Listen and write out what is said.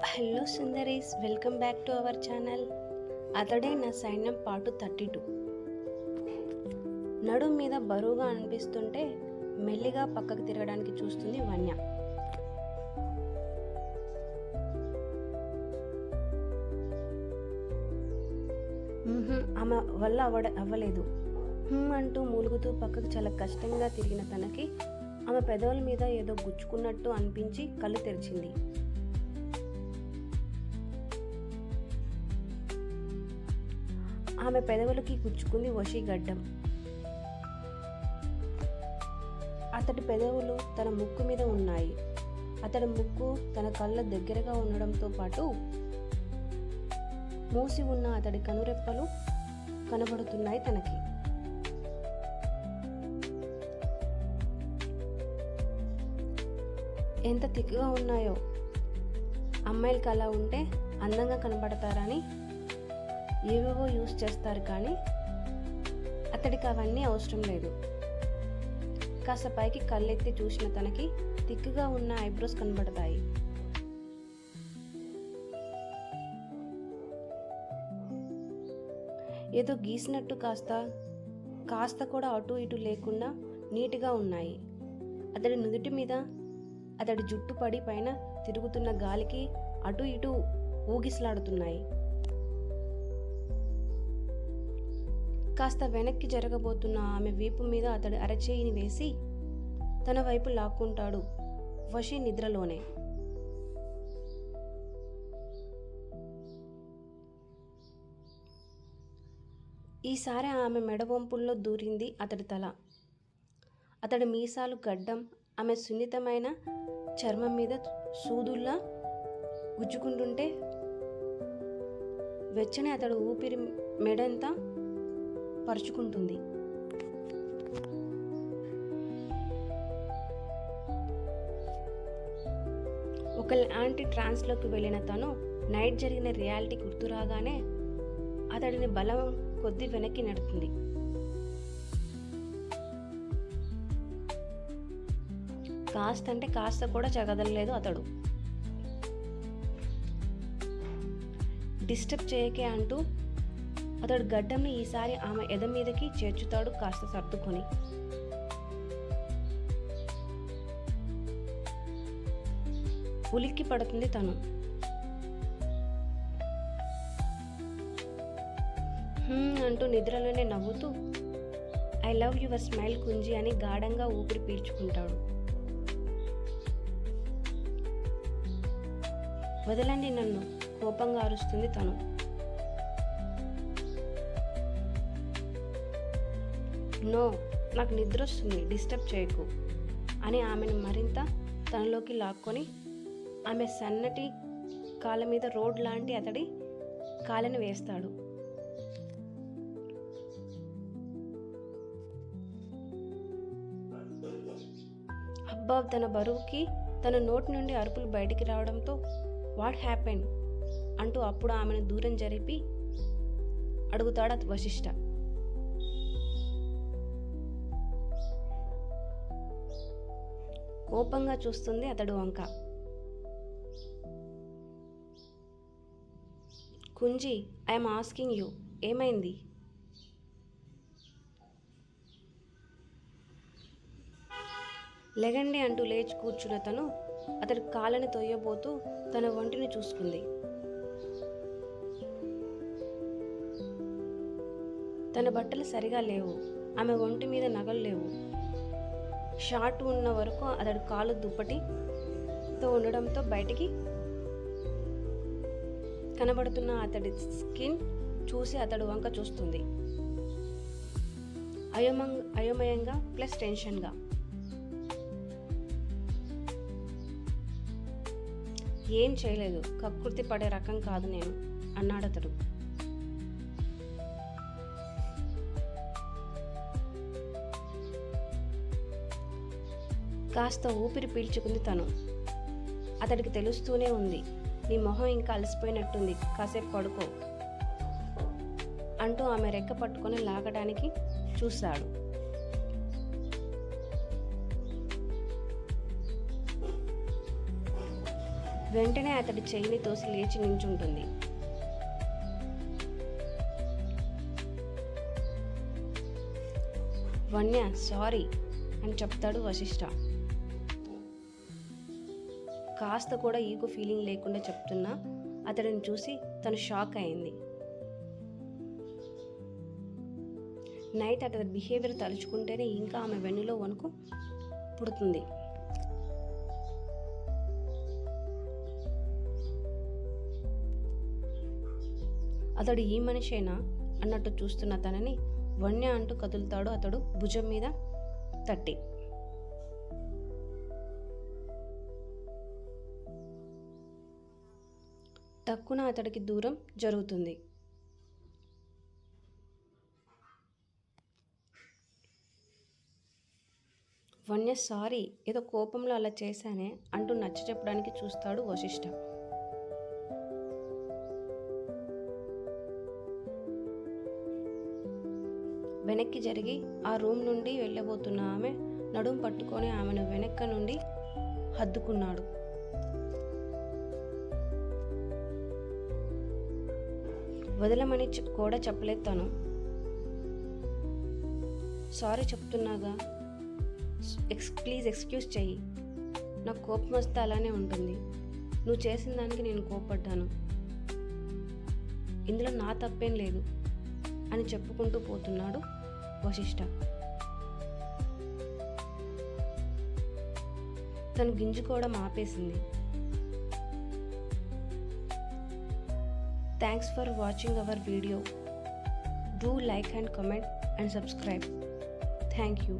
Hello సుందరీస్, welcome back to our channel. అతడే నా సైన్యం పార్ట్ 32. నడుం మీద బరువుగా అనిపిస్తుంటే మెల్లిగా పక్కకు తిరగడానికి చూస్తుంది వన్య. ఆమె వల్ల అవ్వలేదు అంటూ మూలుగుతూ పక్కకు చాలా కష్టంగా తిరిగిన తనకి ఆమె పెదవుల మీద ఏదో గుచ్చుకున్నట్టు అనిపించి కళ్ళు తెరిచింది. ఆమె పెదవులకి గుచ్చుకుంది వశీ గడ్డం. అతడి పెదవులు తన ముక్కు మీద ఉన్నాయి. అతడి ముక్కు తన కళ్ళ దగ్గరగా ఉండడంతో పాటు మూసి ఉన్న అతడి కనురెప్పలు కనబడుతున్నాయి తనకి. ఎంత తిక్కుగా ఉన్నాయో. అమ్మాయిలకి అలా ఉంటే అందంగా కనబడతారని ఏవేవో యూస్ చేస్తారు, కానీ అతడికి అవన్నీ అవసరం లేదు. కాస్త పైకి కళ్ళెత్తి చూసిన తనకి తిక్కుగా ఉన్న ఐబ్రోస్ కనబడతాయి. ఏదో గీసినట్టు కాస్త కూడా అటు ఇటు లేకుండా నీట్గా ఉన్నాయి. అతడి నుదుటి మీద అతడి జుట్టు పడి పైన తిరుగుతున్న గాలికి అటు ఇటు ఊగిసలాడుతున్నాయి. కాస్త వెనక్కి జరగబోతున్న ఆమె వీపు మీద అతడు అరచేయిని వేసి తన వైపు లాక్కుంటాడు వశీ నిద్రలోనే. ఈసారి ఆమె మెడవంపుల్లో దూరింది అతడి తల. అతడి మీసాలు గడ్డం ఆమె సున్నితమైన చర్మం మీద సూదుల్లా గుచ్చుకుంటుంటే వెచ్చని అతడు ఊపిరి మెడంతా పరుచుకుంటుంది. ఒక యాంటీ ట్రాన్స్లోకి వెళ్ళిన తను నైట్ జరిగిన రియాలిటీ గుర్తురాగానే అతడిని బలం కొద్ది వెనక్కి నెడుతుంది. కాస్త కూడా చగదలేదు అతడు. డిస్టర్బ్ చేయకే అంటూ అతడు గడ్డంని ఈసారి ఆమె ఎద మీదకి చేర్చుతాడు కాస్త సర్దుకొని. ఉలిక్కి పడుతుంది తను. అంటూ నిద్రలోనే నవ్వుతూ ఐ లవ్ యువర్ స్మైల్ కుంజి అని గాఢంగా ఊపిరి పీల్చుకుంటాడు. వదలండి నన్ను, కోపంగా అరుస్తుంది తను. నో, నాకు నిద్ర వస్తుంది, డిస్టర్బ్ చేయకు అని ఆమెను మరింత తనలోకి లాక్కొని ఆమె సన్నటి కాళ్ళ మీద రోడ్ లాంటి అతడి కాళ్ళని వేస్తాడు. అబ్బా, తన బరువుకి తన నోటి నుండి అరుపులు బయటికి రావడంతో వాట్ హ్యాపెండ్ అంటూ అప్పుడు ఆమెను దూరం జరిపి అడుగుతాడు వశిష్ఠ. కోపంగా చూస్తుంది అతడు వంక. కుంజి, ఐఎమ్ ఆస్కింగ్ యూ, ఏమైంది? లెగండి అంటూ లేచి కూర్చున్న తను అతడి కాళ్ళని తొయ్యబోతూ తన ఒంటిని చూసుకుంది. తన బట్టలు సరిగా లేవు, ఆమె ఒంటి మీద నగలు లేవు. షార్ట్ ఉన్న వరకు అతడి కాలు దుప్పటితో ఉండడంతో బయటికి కనబడుతున్న అతడి స్కిన్ చూసి అతడు వంక చూస్తుంది అయోమయంగా ప్లస్ టెన్షన్గా. ఏం చేయలేదు, కకృతి పడే రకం కాదు నేను అన్నాడు అతడు. కాస్త ఊపిరి పీల్చుకుంది తను. అతడికి తెలుస్తూనే ఉంది, నీ మొహం ఇంకా అలసిపోయినట్టుంది, కాసేపు పడుకో అంటూ ఆమె రెక్క పట్టుకొని లాగడానికి చూశాడు. వెంటనే అతడి చెయ్యిని తోసి లేచి నించుంటుంది. వన్య సారీ అని చెప్తాడు వశిష్ఠ. కాస్త కూడా ఈగో ఫీలింగ్ లేకుండా చెప్తున్నా అతడిని చూసి తను షాక్ అయింది. నైట్ అతడి బిహేవియర్ తలుచుకుంటేనే ఇంకా ఆమె వెన్నులో వణుకు పుడుతుంది. అతడు ఈ మనిషేనా అన్నట్టు చూస్తున్న తనని వన్య అంటూ కదులుతాడు అతడు భుజం మీద తట్టి. టక్కున అతడికి దూరం జరుగుతుంది. వన్య సారీ, ఏదో కోపంలో అలా చేశానే అంటూ నచ్చ చెప్పడానికి చూస్తాడు వశిష్ఠ. వెనక్కి జరిగి ఆ రూమ్ నుండి వెళ్ళబోతున్న ఆమె నడుం పట్టుకొని ఆమెను వెనక్క నుండి హద్దుకున్నాడు. వదలమని కూడా చెప్పలేదు తను. సారీ చెప్తున్నాగా, ప్లీజ్ ఎక్స్క్యూజ్ చెయ్యి. నాకు కోపం వస్తే అలానే ఉంటుంది. నువ్వు చేసిన దానికి నేను కోపడ్డాను, ఇందులో నా తప్పేం లేదు అని చెప్పుకుంటూ పోతున్నాడు వశిష్ఠ. తను గింజుకోవడం ఆపేసింది. Thanks for watching our video. Do like and comment and subscribe. Thank you.